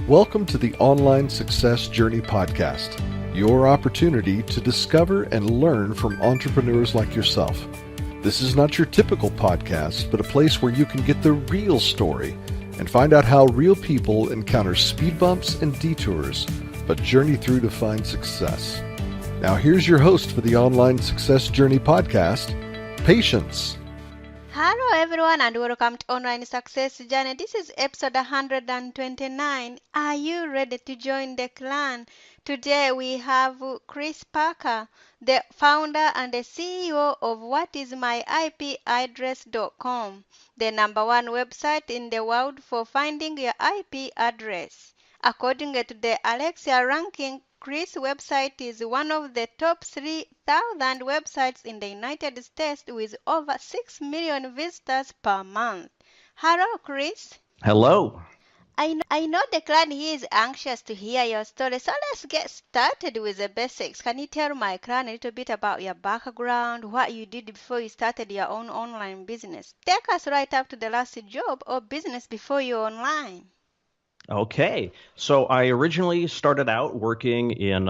Welcome to the Online Success Journey Podcast, your opportunity to discover and learn from entrepreneurs like yourself. This is not your typical podcast, but a place where you can get the real story and find out how real people encounter speed bumps and detours, but journey through to find success. Now here's your host for the Online Success Journey Podcast, Patience. Hello everyone and welcome to Online Success Journey. This is episode 129. Are you ready to join the clan? Today we have Chris Parker, the founder and the CEO of whatismyipaddress.com, the number one website in the world for finding your IP address. According to the Alexa ranking, Chris' website is one of the top 3,000 websites in the United States with over 6 million visitors per month. Hello, Chris. Hello. I know the client here is anxious to hear your story, so let's get started with the basics. Can you tell my client a little bit about your background, what you did before you started your own online business? Take us right up to the last job or business before you're online. Okay, so I originally started out working in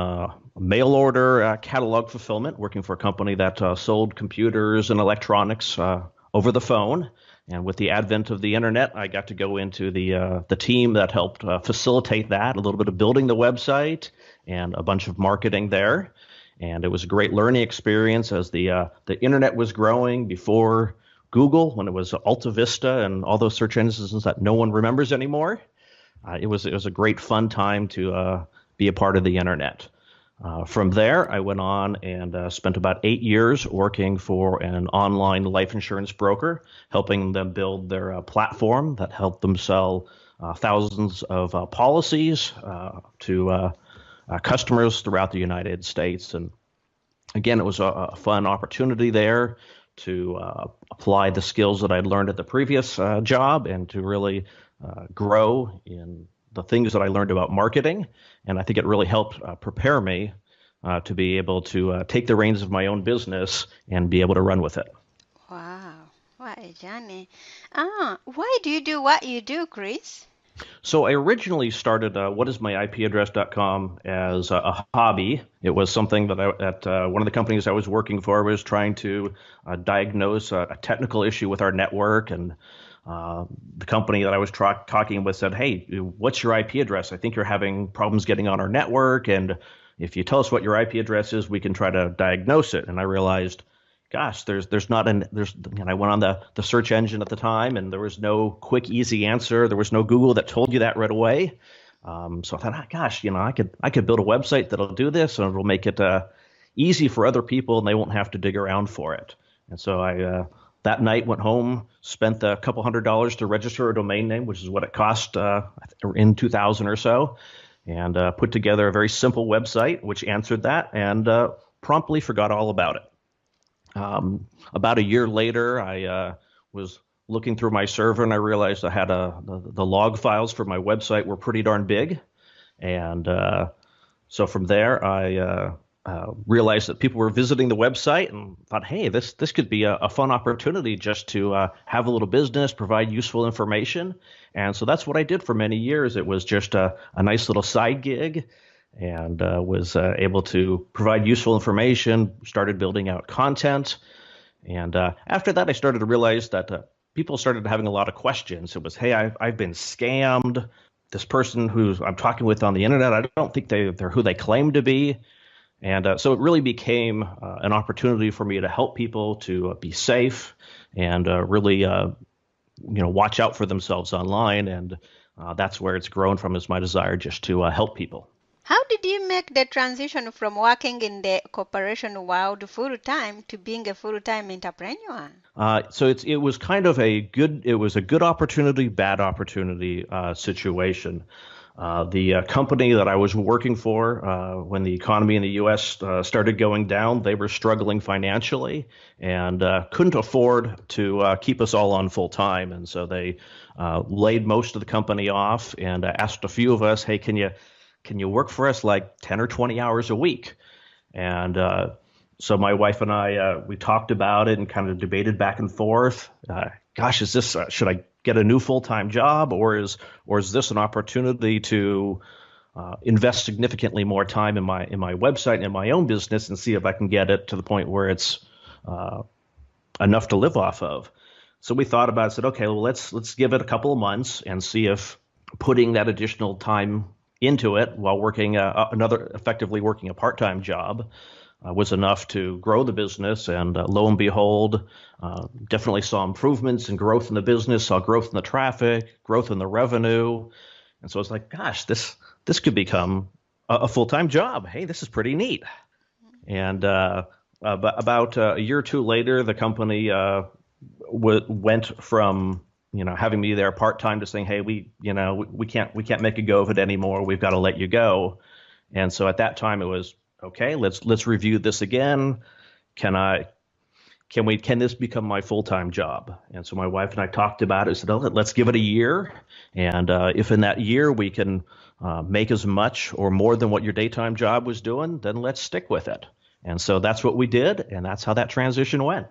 mail order catalog fulfillment, working for a company that sold computers and electronics over the phone. And with the advent of the internet, I got to go into the team that helped facilitate that, a little bit of building the website and a bunch of marketing there. And it was a great learning experience as the internet was growing before Google, when it was Alta Vista and all those search engines that no one remembers anymore. It was a great fun time to be a part of the internet. From there, I went on and spent about 8 years working for an online life insurance broker, helping them build their platform that helped them sell thousands of policies to customers throughout the United States. And again, it was a fun opportunity there to apply the skills that I'd learned at the previous job and to really grow in the things that I learned about marketing. And I think it really helped prepare me to be able to take the reins of my own business and be able to run with it. Wow, what a journey. Why do you do what you do, Chris? So I originally started whatismyipaddress.com as a hobby. It was something that at one of the companies I was working for was trying to diagnose a technical issue with our network, and the company that I was talking with said, "Hey, what's your IP address? I think you're having problems getting on our network, and if you tell us what your IP address is, we can try to diagnose it." And I realized, gosh, there's not and I went on the search engine at the time, and there was no quick, easy answer. There was no Google that told you that right away. So I thought, gosh, I could build a website that'll do this, and it'll make it easy for other people, and they won't have to dig around for it. And so I that night went home, spent a couple $100 to register a domain name, which is what it cost in 2000 or so, and put together a very simple website which answered that, and promptly forgot all about it. About a year later, I was looking through my server, and I realized I had the log files for my website were pretty darn big. And so from there, I realized that people were visiting the website and thought, hey, this could be a fun opportunity just to have a little business, provide useful information. And so that's what I did for many years. It was just a nice little side gig, and was able to provide useful information, started building out content. And after that, I started to realize that people started having a lot of questions. It was, hey, I've been scammed. This person who I'm talking with on the internet, I don't think they're who they claim to be. And so it really became an opportunity for me to help people to be safe and really watch out for themselves online. And that's where it's grown from, is my desire just to help people. How did you make the transition from working in the corporation world full-time to being a full-time entrepreneur? So it was kind of a good opportunity, bad opportunity situation. The company that I was working for, when the economy in the U.S. Started going down, they were struggling financially and couldn't afford to keep us all on full time. And so they laid most of the company off and asked a few of us, hey, can you work for us like 10 or 20 hours a week? And so my wife and I, we talked about it and kind of debated back and forth. Gosh, should I get a new full-time job, or is this an opportunity to invest significantly more time in my website and my own business and see if I can get it to the point where it's enough to live off of. So we thought about it, said, okay, well, let's give it a couple of months and see if putting that additional time into it while working effectively working a part-time job was enough to grow the business. And lo and behold, definitely saw improvements and growth in the business, saw growth in the traffic, growth in the revenue. And so it's like, gosh, this could become a full-time job. Hey, this is pretty neat. And but about a year or two later, the company went from having me there part-time to saying, hey, we can't make a go of it anymore. We've got to let you go. And so at that time it was, okay, let's review this again. Can this become my full-time job? And so my wife and I talked about it. Said, oh, let's give it a year. And if in that year we can make as much or more than what your daytime job was doing, then let's stick with it. And so that's what we did. And that's how that transition went.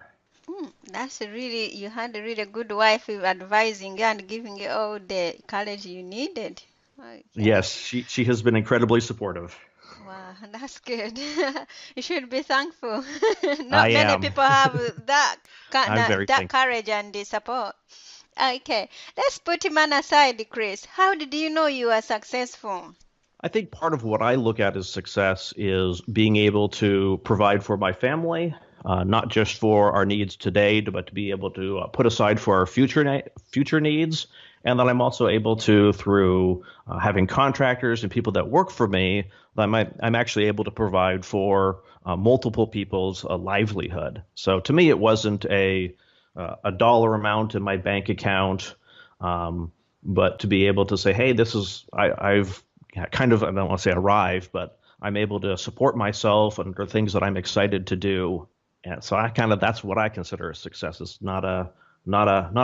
You had a really good wife advising you and giving you all the courage you needed. Okay. Yes, she has been incredibly supportive. Wow, that's good. You should be thankful. I Not many am. people have that I'm very thankful. courage and the support. Okay, let's put man aside, Chris. How did you know you were successful? I think part of what I look at as success is being able to provide for my family, not just for our needs today, but to be able to put aside for our future needs. And that I'm also able to, through having contractors and people that work for me, I'm actually able to provide for multiple people's livelihood. So to me, it wasn't a dollar amount in my bank account, but to be able to say, hey, I've kind of, I don't want to say arrived, but I'm able to support myself under things that I'm excited to do. And so that's what I consider a success. It's not a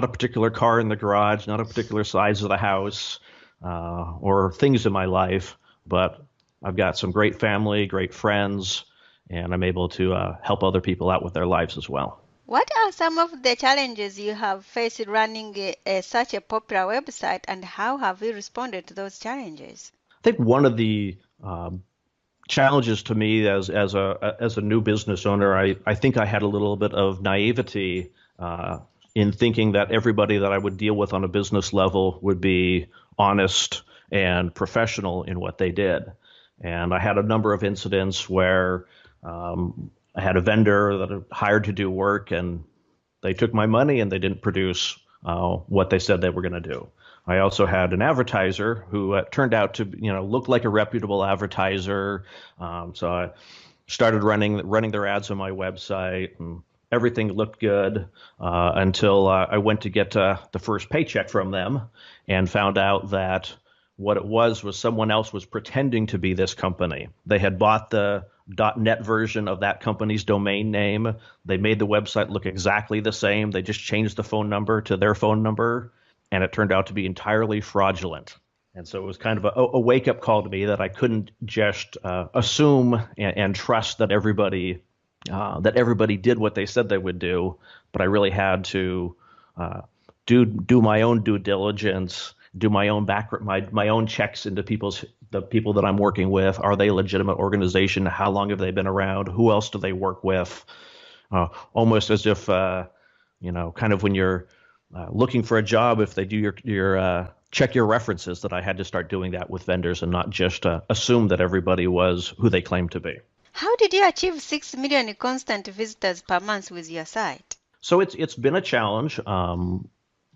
particular car in the garage, not a particular size of the house, or things in my life, but I've got some great family, great friends, and I'm able to help other people out with their lives as well. What are some of the challenges you have faced running such a popular website, and how have you responded to those challenges? I think one of the challenges to me as a new business owner, I think I had a little bit of naivety in thinking that everybody that I would deal with on a business level would be honest and professional in what they did. And I had a number of incidents where I had a vendor that I hired to do work, and they took my money and they didn't produce what they said they were going to do. I also had an advertiser who turned out to look like a reputable advertiser. So I started running their ads on my website, and everything looked good until I went to get the first paycheck from them and found out that what it was someone else was pretending to be this company. They had bought the .net version of that company's domain name. They made the website look exactly the same. They just changed the phone number to their phone number, and it turned out to be entirely fraudulent. And so it was kind of a wake-up call to me that I couldn't just assume and trust that everybody did what they said they would do, but I really had to do my own due diligence, do my own my own checks into the people that I'm working with. Are they a legitimate organization? How long have they been around? Who else do they work with? Almost as if kind of when you're looking for a job, if they do your check your references, that I had to start doing that with vendors and not just assume that everybody was who they claimed to be. How did you achieve 6 million constant visitors per month with your site? So it's been a challenge.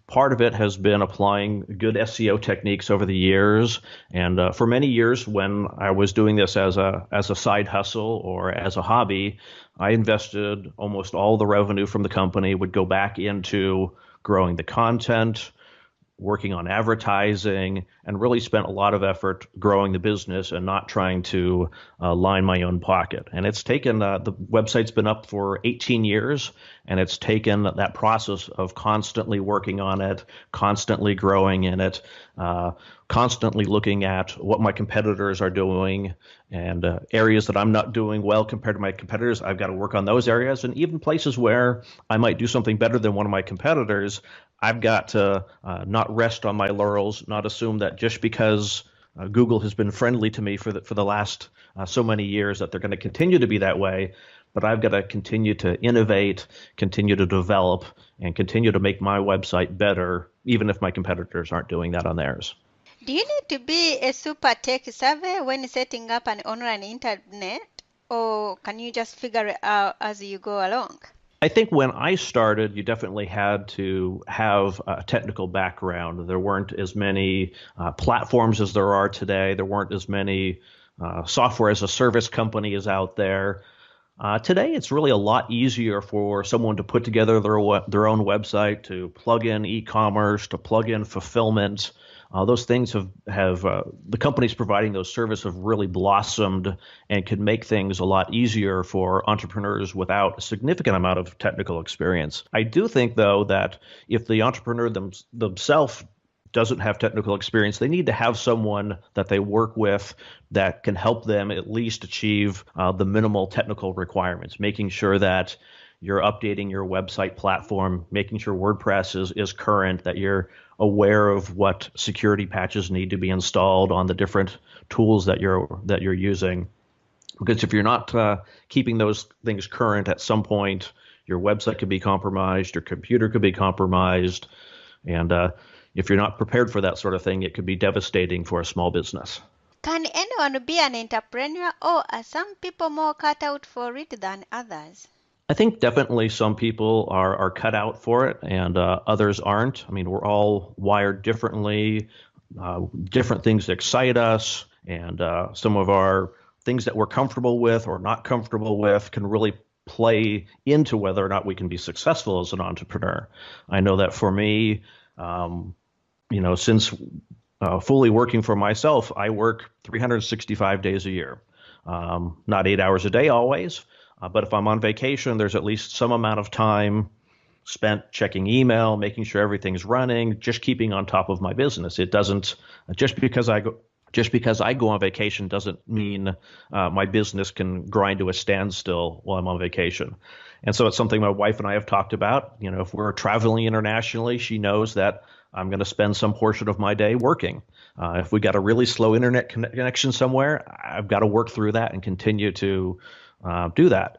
Part of it has been applying good SEO techniques over the years. And for many years, when I was doing this as a side hustle or as a hobby, I invested almost all the revenue from the company would go back into growing the content, working on advertising, and really spent a lot of effort growing the business and not trying to line my own pocket. And it's taken, the website's been up for 18 years, and it's taken that process of constantly working on it, constantly growing in it, constantly looking at what my competitors are doing and areas that I'm not doing well compared to my competitors. I've got to work on those areas. And even places where I might do something better than one of my competitors, I've got to not rest on my laurels, not assume that just because Google has been friendly to me for the last so many years that they're going to continue to be that way. But I've got to continue to innovate, continue to develop, and continue to make my website better, even if my competitors aren't doing that on theirs. Do you need to be a super tech savvy when setting up an online internet, or can you just figure it out as you go along? I think when I started, you definitely had to have a technical background. There weren't as many platforms as there are today. There weren't as many software as a service companies out there. Today, it's really a lot easier for someone to put together their own website, to plug in e-commerce, to plug in fulfillment. Those things have the companies providing those services have really blossomed and can make things a lot easier for entrepreneurs without a significant amount of technical experience. I do think, though, that if the entrepreneur themselves doesn't have technical experience, they need to have someone that they work with that can help them at least achieve the minimal technical requirements, making sure that you're updating your website platform, making sure WordPress is current, that you're aware of what security patches need to be installed on the different tools that you're using. Because if you're not keeping those things current, at some point your website could be compromised, your computer could be compromised, and if you're not prepared for that sort of thing, it could be devastating for a small business. Can anyone be an entrepreneur, or are some people more cut out for it than others? I think definitely some people are cut out for it and others aren't. I mean, we're all wired differently. Different things excite us, and some of our things that we're comfortable with or not comfortable with can really play into whether or not we can be successful as an entrepreneur. I know that for me, since fully working for myself, I work 365 days a year. Not 8 hours a day always, but if I'm on vacation, there's at least some amount of time spent checking email, making sure everything's running, just keeping on top of my business. It doesn't just because I go on vacation doesn't mean my business can grind to a standstill while I'm on vacation. And so it's something my wife and I have talked about. If we're traveling internationally, she knows that I'm going to spend some portion of my day working. If we got a really slow internet connection somewhere, I've got to work through that and continue to do that.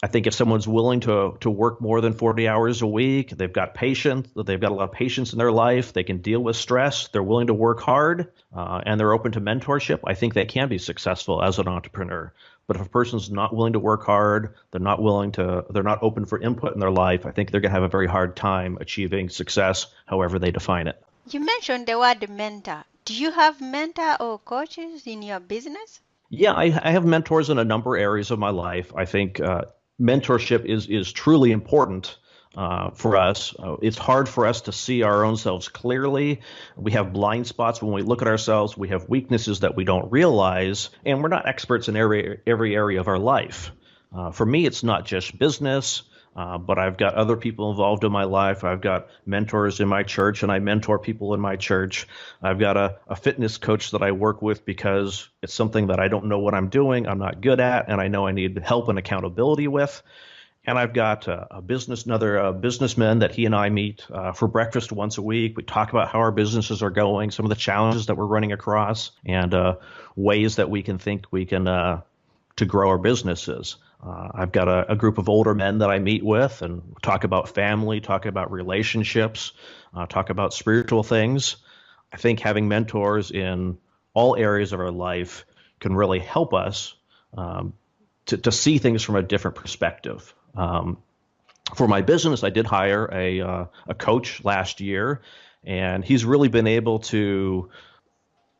I think if someone's willing to work more than 40 hours a week, they've got patience, they've got a lot of patience in their life, they can deal with stress, they're willing to work hard, and they're open to mentorship, I think they can be successful as an entrepreneur. But if a person's not willing to work hard, they're not open for input in their life, I think they're going to have a very hard time achieving success, however they define it. You mentioned the word mentor. Do you have mentor or coaches in your business? Yeah, I have mentors in a number of areas of my life. I think mentorship is truly important for us. It's hard for us to see our own selves clearly. We have blind spots when we look at ourselves. We have weaknesses that we don't realize, and we're not experts in every area of our life. For me, it's not just business, but I've got other people involved in my life. I've got mentors in my church, and I mentor people in my church. I've got a fitness coach that I work with because it's something that I don't know what I'm doing, I'm not good at, and I know I need help and accountability with. And I've got another businessman that he and I meet for breakfast once a week. We talk about how our businesses are going, some of the challenges that we're running across, and ways that we can to grow our businesses. I've got a group of older men that I meet with and talk about family, talk about relationships, talk about spiritual things. I think having mentors in all areas of our life can really help us to see things from a different perspective. For my business, I did hire a coach last year, and he's really been able to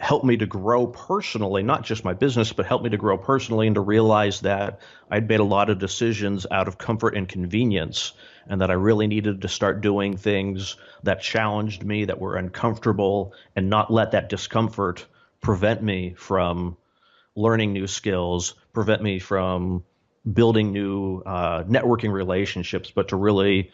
helped me to grow personally, not just my business, but helped me to grow personally and to realize that I'd made a lot of decisions out of comfort and convenience, and that I really needed to start doing things that challenged me, that were uncomfortable, and not let that discomfort prevent me from learning new skills, prevent me from building new networking relationships, but to really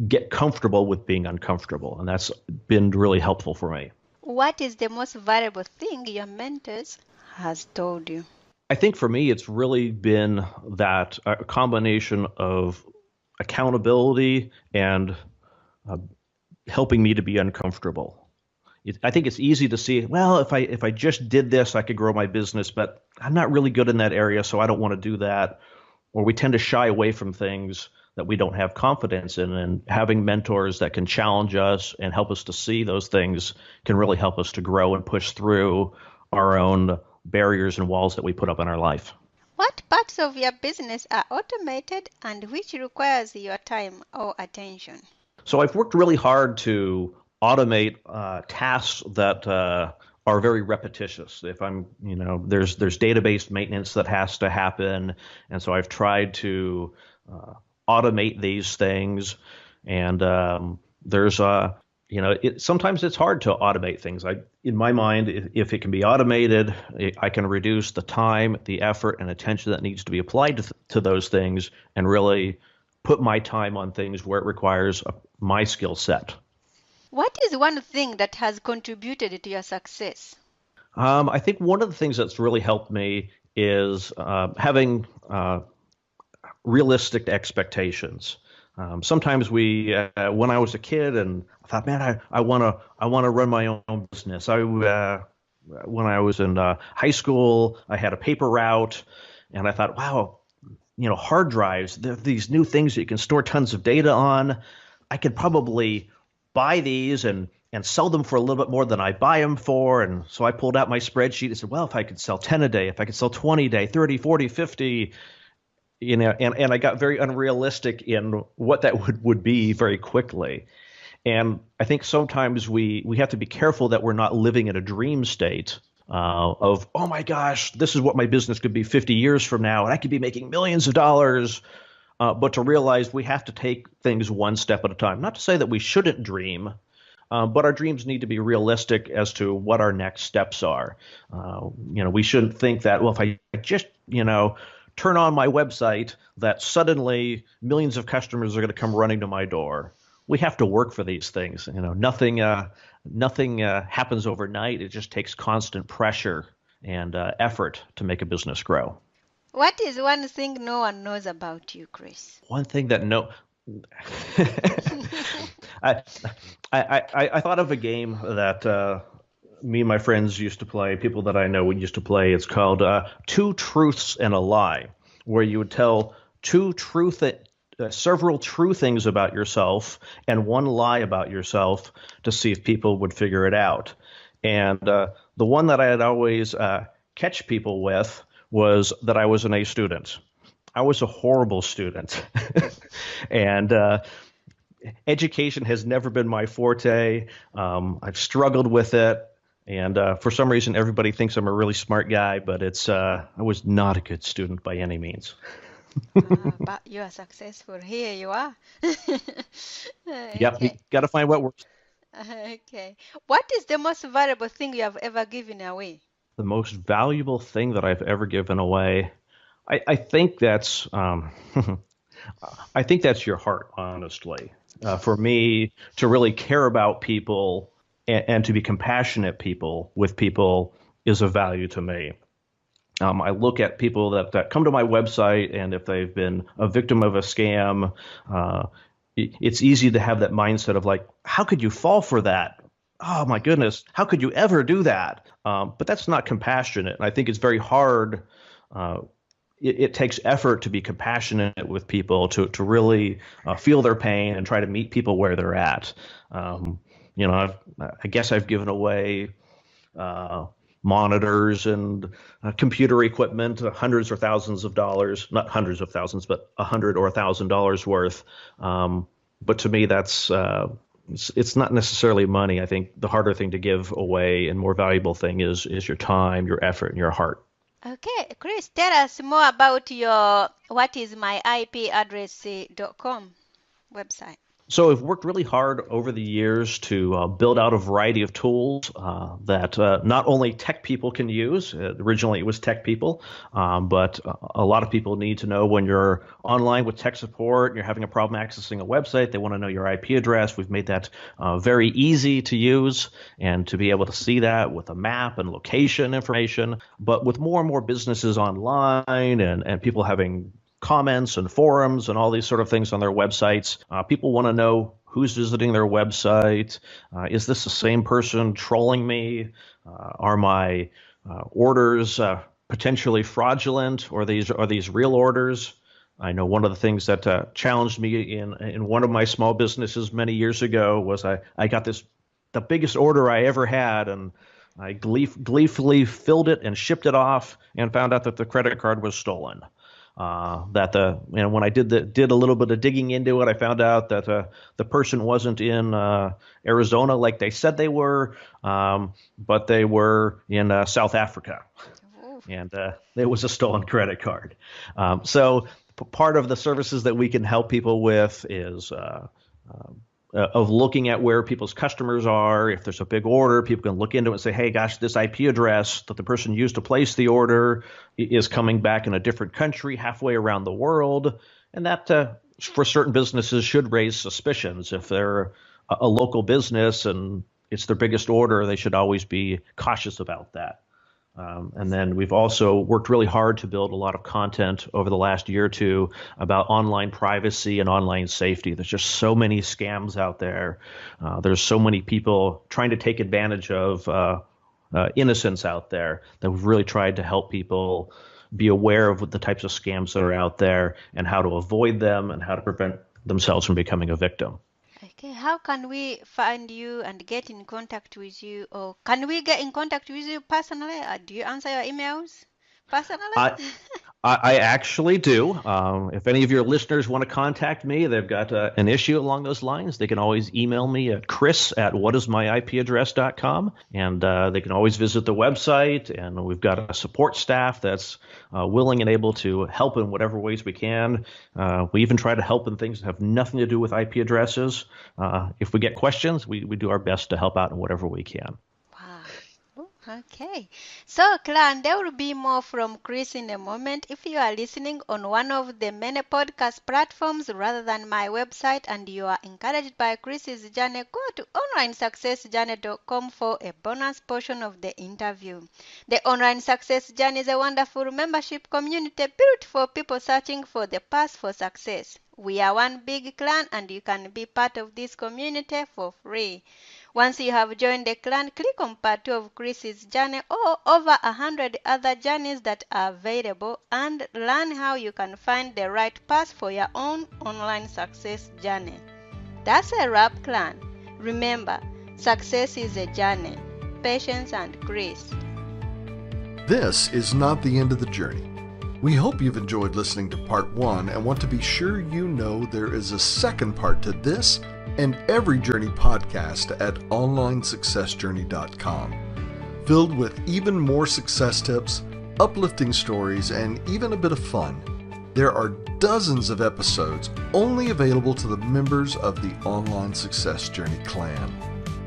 get comfortable with being uncomfortable. And that's been really helpful for me. What is the most valuable thing your mentors has told you? I think for me, it's really been that a combination of accountability and helping me to be uncomfortable. I think it's easy to see, well, if I just did this, I could grow my business, but I'm not really good in that area, so I don't want to do that. Or we tend to shy away from things that we don't have confidence in, and having mentors that can challenge us and help us to see those things can really help us to grow and push through our own barriers and walls that we put up in our life. What parts of your business are automated and which requires your time or attention? So I've worked really hard to automate tasks that are very repetitious. If I'm, there's database maintenance that has to happen, and so I've tried to automate these things. And sometimes it's hard to automate things. In my mind, if it can be automated, I can reduce the time, the effort, and attention that needs to be applied to those things, and really put my time on things where it requires my skill set. What is one thing that has contributed to your success? I think one of the things that's really helped me is having realistic expectations. Sometimes when I was a kid, and I thought, man, I want to run my own business. When I was in high school, I had a paper route, and I thought, wow, hard drives, these new things that you can store tons of data on. I could probably buy these and sell them for a little bit more than I buy them for. And so I pulled out my spreadsheet and said, well, if I could sell 10 a day, if I could sell 20 a day, 30, 40, 50, and I got very unrealistic in what that would be very quickly. And I think sometimes we have to be careful that we're not living in a dream state of, oh my gosh, this is what my business could be 50 years from now, and I could be making millions of dollars. But to realize we have to take things one step at a time. Not to say that we shouldn't dream, but our dreams need to be realistic as to what our next steps are. We shouldn't think that, well, if I just, turn on my website, that suddenly millions of customers are going to come running to my door. We have to work for these things. Nothing happens overnight. It just takes constant pressure and effort to make a business grow. What is one thing no one knows about you, Chris? One thing that I thought of a game that me and my friends used to play, people that I know we used to play. It's called Two Truths and a Lie, where you would tell several true things about yourself and one lie about yourself to see if people would figure it out. And the one that I had always catch people with was that I was an A student. I was a horrible student. And education has never been my forte. I've struggled with it. And for some reason, everybody thinks I'm a really smart guy, but I was not a good student by any means. But you are successful. Here you are. Yep, you got to find what works. Okay. What is the most valuable thing you have ever given away? The most valuable thing that I've ever given away, I think that's I think that's your heart, honestly. For me, to really care about people and to be compassionate with people is of value to me. I look at people that come to my website, and if they've been a victim of a scam, it's easy to have that mindset of like, how could you fall for that? Oh my goodness, how could you ever do that? But that's not compassionate. And I think it's very hard. It takes effort to be compassionate with people, to really feel their pain and try to meet people where they're at. I guess I've given away monitors and computer equipment, hundreds or thousands of dollars, not hundreds of thousands, but $100 or $1,000 worth. But to me, that's it's not necessarily money. I think the harder thing to give away and more valuable thing is your time, your effort, and your heart. Okay, Chris, tell us more about your whatismyipaddress.com website. So I've worked really hard over the years to build out a variety of tools that not only tech people can use. Originally, it was tech people, but a lot of people need to know when you're online with tech support, and you're having a problem accessing a website, they want to know your IP address. We've made that very easy to use and to be able to see that with a map and location information. But with more and more businesses online and people having comments and forums and all these sort of things on their websites. People want to know who's visiting their website. Is this the same person trolling me? Are my orders potentially fraudulent, or are these real orders? I know one of the things that challenged me in one of my small businesses many years ago was I got the biggest order I ever had, and I gleefully filled it and shipped it off and found out that the credit card was stolen. When I did a little bit of digging into it, I found out that the person wasn't in Arizona like they said they were, but they were in South Africa, and it was a stolen credit card. So part of the services that we can help people with is of looking at where people's customers are. If there's a big order, people can look into it and say, hey, gosh, this IP address that the person used to place the order is coming back in a different country halfway around the world. And that, for certain businesses, should raise suspicions. If they're a local business and it's their biggest order, they should always be cautious about that. And then we've also worked really hard to build a lot of content over the last year or two about online privacy and online safety. There's just so many scams out there. There's so many people trying to take advantage of innocence out there that we've really tried to help people be aware of the types of scams that are out there and how to avoid them and how to prevent themselves from becoming a victim. Okay, how can we find you and get in contact with you? Or can we get in contact with you personally? Do you answer your emails personally? I actually do. If any of your listeners want to contact me, they've got an issue along those lines, they can always email me at chris@whatismyipaddress.com, and they can always visit the website, and we've got a support staff that's willing and able to help in whatever ways we can. We even try to help in things that have nothing to do with IP addresses. If we get questions, we do our best to help out in whatever we can. Okay, so Clan, there will be more from Chris in a moment. If you are listening on one of the many podcast platforms rather than my website and you are encouraged by Chris's journey, go to onlinesuccessjourney.com for a bonus portion of the interview. The Online Success Journey is a wonderful membership community built for people searching for the path for success. We are one big clan and you can be part of this community for free. Once you have joined the clan, click on part 2 of Chris's journey or over 100 other journeys that are available and learn how you can find the right path for your own online success journey. That's a wrap, clan. Remember, success is a journey. Patience and Chris. This is not the end of the journey. We hope you've enjoyed listening to part 1 and want to be sure you know there is a second part to this and every journey podcast at onlinesuccessjourney.com, filled with even more success tips, uplifting stories, and even a bit of fun. There are dozens of episodes only available to the members of the Online Success Journey clan.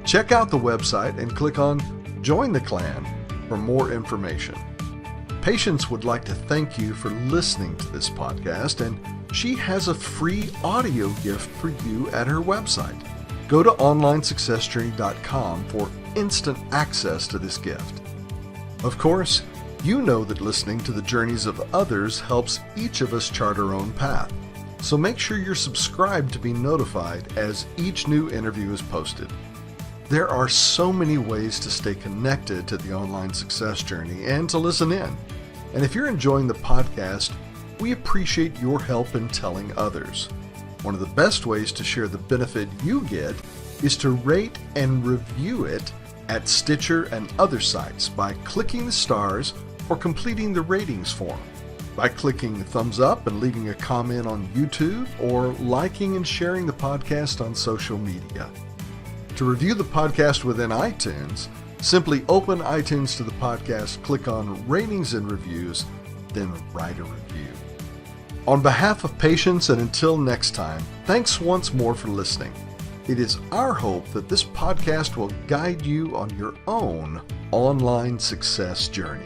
Check out the website and click on Join the Clan for more information. Patience would like to thank you for listening to this podcast, and she has a free audio gift for you at her website. Go to onlinesuccessjourney.com for instant access to this gift. Of course, you know that listening to the journeys of others helps each of us chart our own path. So make sure you're subscribed to be notified as each new interview is posted. There are so many ways to stay connected to the Online Success Journey and to listen in. And if you're enjoying the podcast, we appreciate your help in telling others. One of the best ways to share the benefit you get is to rate and review it at Stitcher and other sites by clicking the stars or completing the ratings form, by clicking thumbs up and leaving a comment on YouTube, or liking and sharing the podcast on social media. To review the podcast within iTunes, simply open iTunes to the podcast, click on Ratings and Reviews, then write a review. On behalf of Patience, and until next time, thanks once more for listening. It is our hope that this podcast will guide you on your own online success journey.